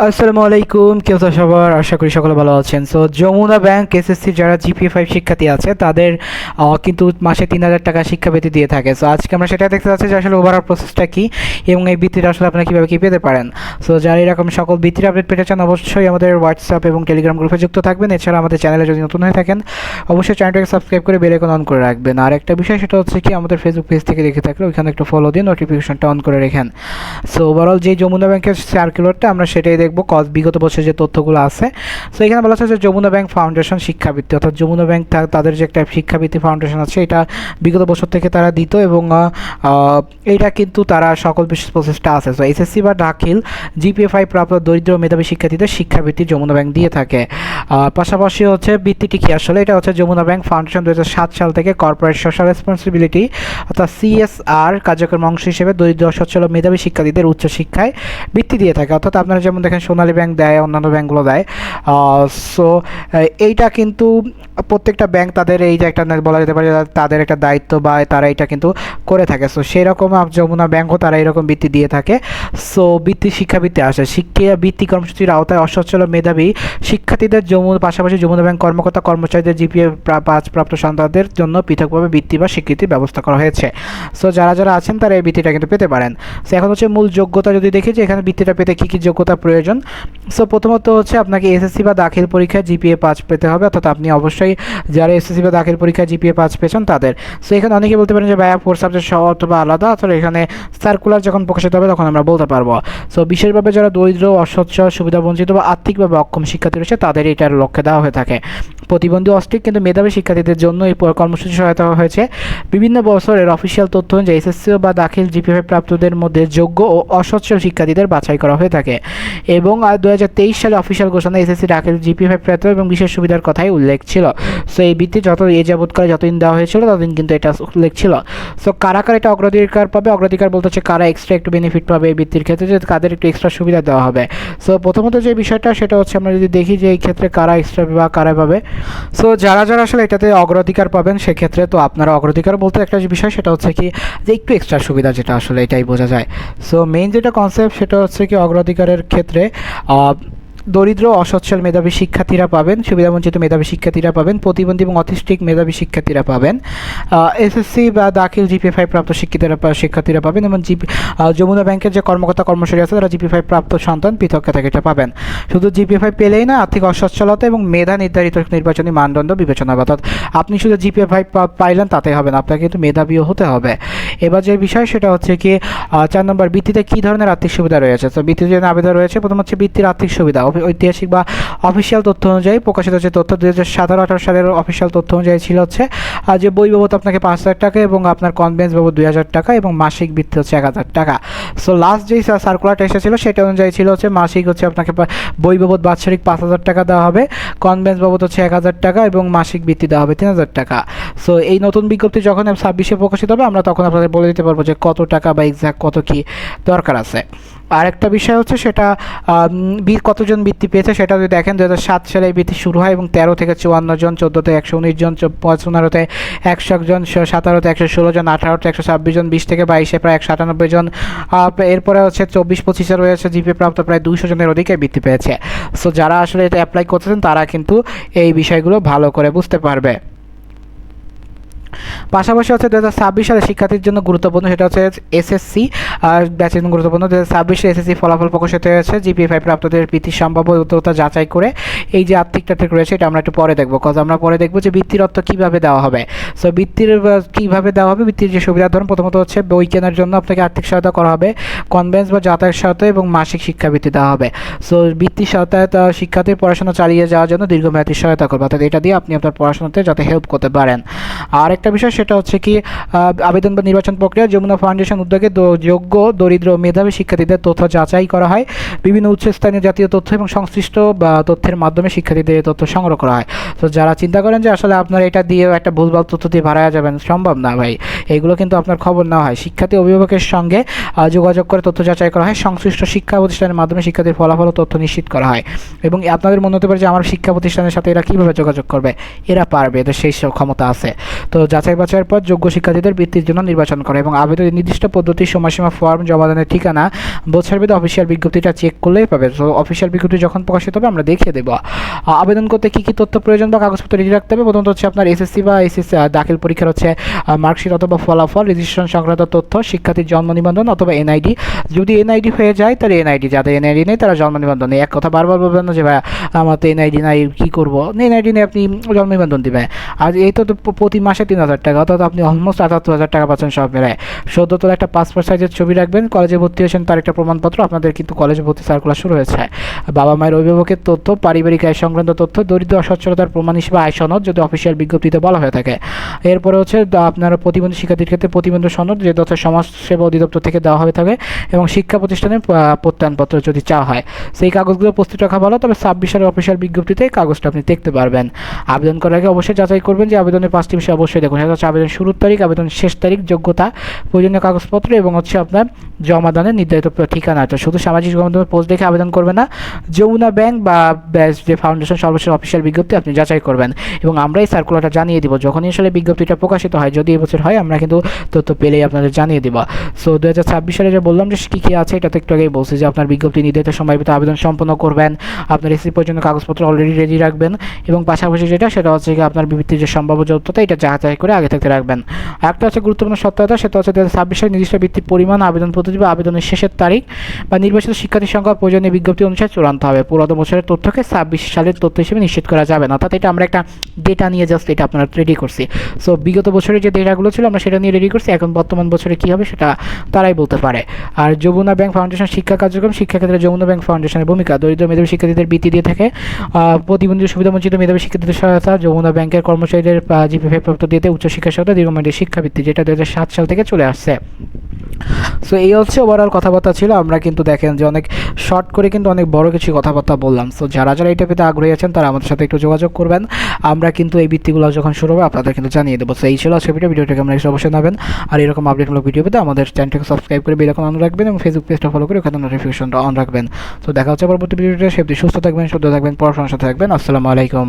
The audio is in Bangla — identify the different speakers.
Speaker 1: আসসালামু আলাইকুম, কেউ তো সবার আশা করি সকলে ভালো আছেন। সো যমুনা ব্যাংক এসএসসি যারা জিপিএ 5 শিক্ষার্থী আছে তাদের কিন্তু মাসে 3,000 টাকা শিক্ষাবৃত্তি দিয়ে থাকে। সো আজকে আমরা সেটা দেখতে যাচ্ছি যে আসলে ওভারঅল প্রসেসটা কী এবং এই বৃত্তিটা আসলে আপনারা কীভাবে কী পেতে পারেন। সো যারা এরকম সকল বৃত্তির আপডেট পেতে চান অবশ্যই আমাদের হোয়াটসঅ্যাপ এবং টেলিগ্রাম গ্রুপে যুক্ত থাকবেন। এছাড়া আমাদের চ্যানেলে যদি নতুন হয়ে থাকেন অবশ্যই চ্যানেলটাকে সাবস্ক্রাইব করে বেল আইকন অন করে রাখবেন। আর একটা বিষয় সেটা হচ্ছে কি, আমাদের ফেসবুক পেজ থেকে দেখে থাকলে ওইখানে একটু ফলো দিয়ে নোটিফিকেশনটা অন করে রেখেন। সো ওভারঅল যে যমুনা ব্যাংকের সার্কুলারটা আমরা সেটাই দেখবো বিগত বছর যে তথ্যগুলো আছে। সো এখানে বলা হচ্ছে যে যমুনা ব্যাংক ফাউন্ডেশন শিক্ষাবৃত্তি, অর্থাৎ যমুনা ব্যাংক তাদের যে একটা শিক্ষাবৃত্তি ফাউন্ডেশন আছে এটা বিগত বছর থেকে তারা দিত এবং এটা কিন্তু তারা সকল বিশেষ প্রসেসটা আছে। সো এসএসসি বা দাখিল জিপিএ 5 প্রাপ্ত দরিদ্র মেধাবী শিক্ষার্থীদের শিক্ষাবৃত্তি যমুনা ব্যাংক দিয়ে থাকে। পাশাপাশি হচ্ছে বৃত্তিটি কি আসলে, এটা হচ্ছে যমুনা ব্যাংক ফাউন্ডেশন 2007 সাল থেকে কর্পোরেট সোশ্যাল রেসপন্সিবিলিটি অর্থাৎ সিএসআর কার্যক্রমের অংশ হিসেবে দরিদ্র সচ্ছল মেধাবী শিক্ষার্থীদের উচ্চশিক্ষায় বৃত্তি দিয়ে থাকে। অর্থাৎ আপনারা যেমন দেখেন সোনালী ব্যাংক দেয়, অন্যান্য ব্যাংকগুলো দেয়। সো এইটা কিন্তু প্রত্যেকটা ব্যাংক তাদের এই যে একটা বলা যেতে পারে তাদের একটা দায়িত্ব বা তারা এটা কিন্তু করে থাকে। সো সেরকম যমুনা ব্যাংকও তারা এরকম বৃত্তি দিয়ে থাকে। সো শিক্ষাবৃত্তি আসে বৃত্তি কর্মসূচির আওতায় অসচ্ছল মেধাবী শিক্ষার্থীদের পাশাপাশি যমুনা ব্যাংক কর্মকর্তা কর্মচারীদের জিপিএ 5 প্রাপ্ত সন্তানদের জন্য পৃথকভাবে বৃত্তি বা স্বীকৃতির ব্যবস্থা করা হয়েছে। সো যারা যারা আছেন তারা এই বৃত্তিটা কিন্তু পেতে পারেন। সো এখন হচ্ছে মূল যোগ্যতা যদি দেখি যে এখানে বৃত্তিটা পেতে কী কী যোগ্যতা প্রয়োজন। সো প্রথমত হচ্ছে আপনাকে এসএসসি বা দাখিল পরীক্ষায় জিপিএ 5 পেতে হবে, অর্থাৎ আপনি অবশ্যই যারা এসএসসি বা দাখিল পরীক্ষায় জিপিএ 5 পেয়েছেন তাদের। সো এখানে অনেকে বলতে পারেন যে ভাইয়া 4 সাবজেক্ট সহ অথবা আলাদা, আসলে এখানে সার্কুলার যখন প্রকাশিত হবে তখন আমরা বলতে পারবো। সো বিশেষভাবে যারা দরিদ্র, অসচ্ছল, সুবিধাবঞ্চিত বা আর্থিকভাবে অক্ষম শিক্ষার্থী রয়েছে তাদের এটার লক্ষ্যে দেওয়া হয়ে থাকে। প্রতিবন্ধী, অস্ট্রিক কিন্তু মেধাবী শিক্ষার্থীদের জন্য এই কর্মসূচি সহায়তা হয়েছে। বিভিন্ন বছরের অফিসিয়াল তথ্য অনুযায়ী এসএসসি বা দাখিল জিপিএ প্রাপ্তদের মধ্যে যোগ্য ও অসচ্ছল শিক্ষার্থীদের বাছাই করা হয়ে থাকে এবং 2023 সালে অফিসিয়াল ঘোষণা এসএসসি দাখিল জিপিএ প্রাপ্ত এবং বিশেষ সুবিধার কথাই উল্লেখ ছিল। সো এই বৃত্তি যাবৎকালে যতদিন দেওয়া হয়েছিল ততদিন কিন্তু এটা উল্লেখ ছিল। সো কারা কারা এটা অগ্রাধিকার পাবে, অগ্রাধিকার বলতে হচ্ছে কারা এক্সট্রা একটু বেনিফিট পাবে এই বৃত্তির ক্ষেত্রে, যে কাদের একটু এক্সট্রা সুবিধা দেওয়া হবে। সো প্রথমত যে বিষয়টা সেটা হচ্ছে আমরা যদি দেখি যে এই ক্ষেত্রে কারা এক্সট্রা বা কারা পাবে। সো যারা যারা আসলে এটাতে অগ্রাধিকার পাবেন সেক্ষেত্রে তো আপনারা অগ্রাধিকার বলতে একটা বিষয় সেটা হচ্ছে কি যে একটু এক্সট্রা সুবিধা, যেটা আসলে এটাই বোঝা যায়। সো মেইন যেটা কনসেপ্ট সেটা হচ্ছে কি অগ্রাধিকারের ক্ষেত্রে দরিদ্র, অসচ্ছল মেধাবী শিক্ষার্থীরা পাবেন, সুবিধাবঞ্চিত মেধাবী শিক্ষার্থীরা পাবেন, প্রতিবন্ধী এবং অটিস্টিক মেধাবী শিক্ষার্থীরা পাবেন, এসএসসি বা দাখিল জিপিএ 5 প্রাপ্ত শিক্ষার্থীরা পাবেন এবং যমুনা ব্যাংকের যে কর্মকর্তা কর্মচারী আছে তারা জিপিএ 5 প্রাপ্ত সন্তান পৃথক ক্যাটাগরিটা পাবেন। শুধু জিপিএ 5 পেলেই না, আর্থিক অসচ্ছলতা এবং মেধা নির্ধারিত নির্বাচনী মানদণ্ড বিবেচনা হবে। অর্থাৎ আপনি শুধু জিপিএ 5 পাইলেন তাতে হবে না, আপনাকে কিন্তু মেধাবীও হতে হবে। এবার যে বিষয় সেটা হচ্ছে কি 4 নম্বর বৃত্তিতে কী ধরনের আর্থিক সুবিধা রয়েছে। তো বৃত্তির জন্য আবেদন রয়েছে। প্রথম হচ্ছে বৃত্তির আর্থিক সুবিধা ঐতিহাসিক বা অফিসিয়াল তথ্য অনুযায়ী প্রকাশিত যে তথ্য 2017-18 সালের অফিসিয়াল তথ্য অনুযায়ী ছিল হচ্ছে যে বই বাবদ আপনাকে 5,000 টাকা এবং আপনার কনভেন্স বাবদ 2,000 টাকা এবং মাসিক বৃত্তি হচ্ছে 1,000 টাকা। সো লাস্ট যেই সার্কুলারটা এসেছিল সেটা অনুযায়ী ছিল হচ্ছে মাসিক হচ্ছে আপনাকে বই বাবদ বাৎসরিক 5,000 টাকা দেওয়া হবে, কনভেন্স বাবদ হচ্ছে 1,000 টাকা এবং মাসিক বৃত্তি দেওয়া হবে 3,000 টাকা। সো এই নতুন বিজ্ঞপ্তি যখন 26-এ প্রকাশিত হবে আমরা তখন আপনাদের বলে দিতে পারবো যে কত টাকা বা এক্সাক্ট কত কি দরকার আছে। আরেকটা বিষয় হচ্ছে সেটা কতজন বৃত্তি পেয়েছে সেটা যদি দেখেন 2007 সালে এই বৃত্তি শুরু হয় এবং 13 থেকে 54 জন, 14-তে 119 জন, 15-তে 101 জন, 17-তে 116 জন, 18-তে 126 জন, 20 থেকে 22-এ প্রায় 198 জন। এরপরে হচ্ছে 24-25-এ রয়েছে জিপিএ প্রাপ্ত প্রায় 200 জনের অধিকে বৃত্তি পেয়েছে। সো যারা আসলে এটা অ্যাপ্লাই করতেছেন তারা কিন্তু এই বিষয়গুলো ভালো করে বুঝতে পারবে। পাশাপাশি হচ্ছে 2026 সালে শিক্ষার্থীর জন্য গুরুত্বপূর্ণ সেটা হচ্ছে এসএসসি ব্যাচের জন্য গুরুত্বপূর্ণ। 2026 এসএসসি ফলাফল প্রকাশিত হয়েছে। জিপিএ 5 প্রাপ্তদের বৃত্তির সম্ভাব্যতা যাচাই করে এই যে আর্থিকটা ঠিক রয়েছে এটা আমরা একটু পরে দেখবো, কারণ আমরা পরে দেখবো যে বৃত্তির অর্থ কীভাবে দেওয়া হবে। সো বৃত্তির কীভাবে দেওয়া হবে, বৃত্তির যে সুবিধা ধরুন প্রথমত হচ্ছে বই কেনার জন্য আপনাকে আর্থিক সহায়তা করা হবে, কনভেন্স বা যাতায়াত সহায়তা এবং মাসিক শিক্ষাবৃত্তি দেওয়া হবে। সো বৃত্তির সহায়তা শিক্ষার্থীর পড়াশোনা চালিয়ে যাওয়ার জন্য দীর্ঘমেয়াদী সহায়তা করবে, অর্থাৎ এটা দিয়ে আপনি আপনার পড়াশোনাতে যাতে হেল্প করতে পারেন। আর একটা বিষয় সেটা হচ্ছে কি আবেদন বা নির্বাচন প্রক্রিয়া যমুনা ফাউন্ডেশন উদ্যোগে যোগ্য, দরিদ্র, মেধাবী শিক্ষার্থীদের তথ্য যাচাই করা হয়। বিভিন্ন উচ্চস্থানীয় জাতীয় তথ্য এবং সংশ্লিষ্ট বা তথ্যের মাধ্যমে শিক্ষার্থীদের তথ্য সংগ্রহ করা হয়। তো যারা চিন্তা করেন যে আসলে আপনার এটা দিয়ে একটা ভুলভাল তথ্য দিয়ে ভাড়ায় যাবেন, সম্ভব না ভাই। এইগুলো কিন্তু আপনার খবর নেওয়া হয়, শিক্ষার্থী অভিভাবকের সঙ্গে যোগাযোগ করে তথ্য যাচাই করা হয়, সংশ্লিষ্ট শিক্ষা প্রতিষ্ঠানের মাধ্যমে শিক্ষার্থীর ফলাফল ও তথ্য নিশ্চিত করা হয়। এবং আপনাদের মনে হতে পারে যে আমার শিক্ষা প্রতিষ্ঠানের সাথে এরা কীভাবে যোগাযোগ করবে, এরা পারবে, এদের সেই ক্ষমতা আছে। তো যাচাই বাছাইয়ের পর যোগ্য শিক্ষার্থীদের বৃত্তির জন্য নির্বাচন করে এবং আবেদনের নির্দিষ্ট পদ্ধতি, সময়সীমা, ফর্ম জমাদানের ঠিকানা, বছর ভেদে অফিসিয়াল বিজ্ঞপ্তিটা চেক করলেই পাবে। তো অফিসিয়াল বিজ্ঞপ্তি যখন প্রকাশিত হবে আমরা দেখিয়ে দেবো। আবেদন করতে কী কী তথ্য প্রয়োজন বা কাগজপত্র রেডি রাখতে হবে, প্রথমত হচ্ছে আপনার এসএসসি বা এইচএসসি দাখিল পরীক্ষার হচ্ছে মার্কশিট অথবা ফলাফল, রেজিস্ট্রেশন সংক্রান্ত তথ্য, শিক্ষার্থীর জন্ম নিবন্ধন অথবা এনআইডি। যদি এনআইডি হয়ে যায় তাহলে এনআইডি, যাদের এনআইডি নেই তারা জন্ম নিবন্ধন নেই। এক কথা বারবার বলবেন না যে ভাই আমার তো এনআইডি নাই কী করবো, এনআইডি নেই আপনি জন্ম নিবন্ধন দেবেন। আর এই তো প্রতি মাসে 3,000 টাকা, অর্থাৎ আপনি অলমোস্ট 78,000 টাকা পাচ্ছেন সব মিলায়। সদ্য তোলা একটা পাসপোর্ট সাইজের ছবি রাখবেন, কলেজে ভর্তি হয়েছেন তার একটা প্রমাণপত্র, আপনাদের কিন্তু কলেজে ভর্তি সার্কুলার শুরু হয়েছে, বাবা মায়ের অভিভাবকের তথ্য, পারিবারিক আয় সংক্রান্ত তথ্য, দরিদ্র অসচ্ছলতার প্রমাণ হিসেবে আয় সনদ যদি অফিসিয়াল বিজ্ঞপ্তিতে বলা হয়ে থাকে। এরপরে হচ্ছে আপনার প্রতিবন্ধী শিক্ষার্থীর ক্ষেত্রে প্রতিবন্ধী সনদ যে তথ্য সমাজসেবা অধিদপ্তর থেকে দেওয়া হয়ে থাকে এবং শিক্ষা প্রতিষ্ঠানের প্রত্যয়নপত্র যদি চাওয়া হয় সেই কাগজগুলো প্রস্তুত রাখা ভালো। তবে 26 সালের অফিসিয়াল বিজ্ঞপ্তিতে কাগজটা আপনি দেখতে পারবেন। আবেদন করার আগে অবশ্যই যাচাই করবেন যে আবেদনের 5টি বিষয় অবশ্যই দেখুন, সেটা হচ্ছে আবেদন শুরুর তারিখ, আবেদন শেষ তারিখ, যোগ্যতা, প্রয়োজনীয় কাগজপত্র এবং হচ্ছে আপনার জমাদানের নির্ধারিত ঠিকানা। তো শুধু সামাজিক গণমাধ্যমে পোস্ট দেখে আবেদন করবে না, যমুনা ব্যাংক বা ব্যাস যে ফাউন্ডেশন সর্বশেষ অফিসিয়াল বিজ্ঞপ্তি আপনি যাচাই করবেন এবং আমরা এই সার্কুলারটা জানিয়ে দিব যখনই আসলে বিজ্ঞপ্তিটা প্রকাশিত হয়। যদি এবছর হয় আমরা কিন্তু তথ্য পেলেই আপনাদের জানিয়ে দেবো। সো 2026 সালে যে বললাম যে কী কী আছে এটা তো একটু আগেই বলছি যে আপনার বিজ্ঞপ্তি নির্ধারিত সময়ের ভিতরে আবেদন সম্পন্ন করবেন, আপনার এসএসসি পর্যন্ত কাগজপত্র অলরেডি রেডি রাখবেন এবং পাশাপাশি সেটা হচ্ছে কি আপনার বিবৃতির যে সম্ভাব্য যৌথতা এটা যাচাই করে আগে থাকতে রাখবেন। একটা হচ্ছে গুরুত্বপূর্ণ সত্যতা, সেটা হচ্ছে 2026 সালে নির্দিষ্ট বৃত্তির পরিমাণ, আবেদন পদ্ধতি বা আবেদনের শেষের তারিখ বা নির্বাচিত শিক্ষার্থীর সংখ্যা প্রয়োজনীয় বিজ্ঞপ্তি অনুসারে চূড়ান্ত হবে। পুরোনো বছরের তথ্যকে 26 সালের তথ্য হিসেবে নিশ্চিত করা যাবে না, অর্থাৎ এটা আমরা একটা ডেটা নিয়ে জাস্ট এটা আপনারা রেডি করছি। সো বিগত বছরের যে ডেটাগুলো ছিল আমরা সেটা নিয়ে রেডি করছি, এখন বর্তমান বছরে কী হবে সেটা তারাই বলতে পারে। আর যমুনা ব্যাংক ফাউন্ডেশন শিক্ষা কার্যক্রম, শিক্ষাক্ষেত্রে যমুনা ব্যাংক ফাউন্ডেশনের ভূমিকা, দরিদ্র মেধাবী শিক্ষার্থীদের বৃত্তি দিয়ে থাকে, প্রতিবন্ধী সুবিধাবঞ্চিত মেধাবী শিক্ষার্থীদের সহায়তা, যমুনা ব্যাংকের কর্মচারীদের জিপিএফ প্রাপ্ত দিতে উচ্চশিক্ষা সহায়তা, দীর্ঘমেয়াদী শিক্ষাবৃত্তি যেটা 2007 সাল থেকে চলে আসছে। সো এই হচ্ছে ওভারঅল কথাবার্তা ছিল। আমরা কিন্তু দেখেন যে অনেক শর্ট করে কিন্তু অনেক বড় কিছু কথাবার্তা বললাম। সো যারা এটা পেতে আগ্রহী আছেন তারা আমাদের সাথে একটু যোগাযোগ করবেন, আমরা কিন্তু এই বৃত্তিগুলো যখন শুরু হবে আপনাদের কিন্তু জানিয়ে দেবো। সো এই ছিল আজকে ভিডিওটাকে আমরা অবশ্যই নেবেন, আর এরকম আপডেটমূলক ভিডিও পেতে আমাদের চ্যানেলটাকে সাবস্ক্রাইব করে বেল আইকন অন রাখবেন এবং ফেসবুক পেজটা ফলো করে ওখানে নোটিফিকেশনটা অন রাখবেন। তো দেখা হচ্ছে পরবর্তী ভিডিওতে, সেটি সুস্থ থাকবেন, শুদ্ধ থাকবেন, পড়াশোনার সাথে থাকবেন। আসসালামু আলাইকুম।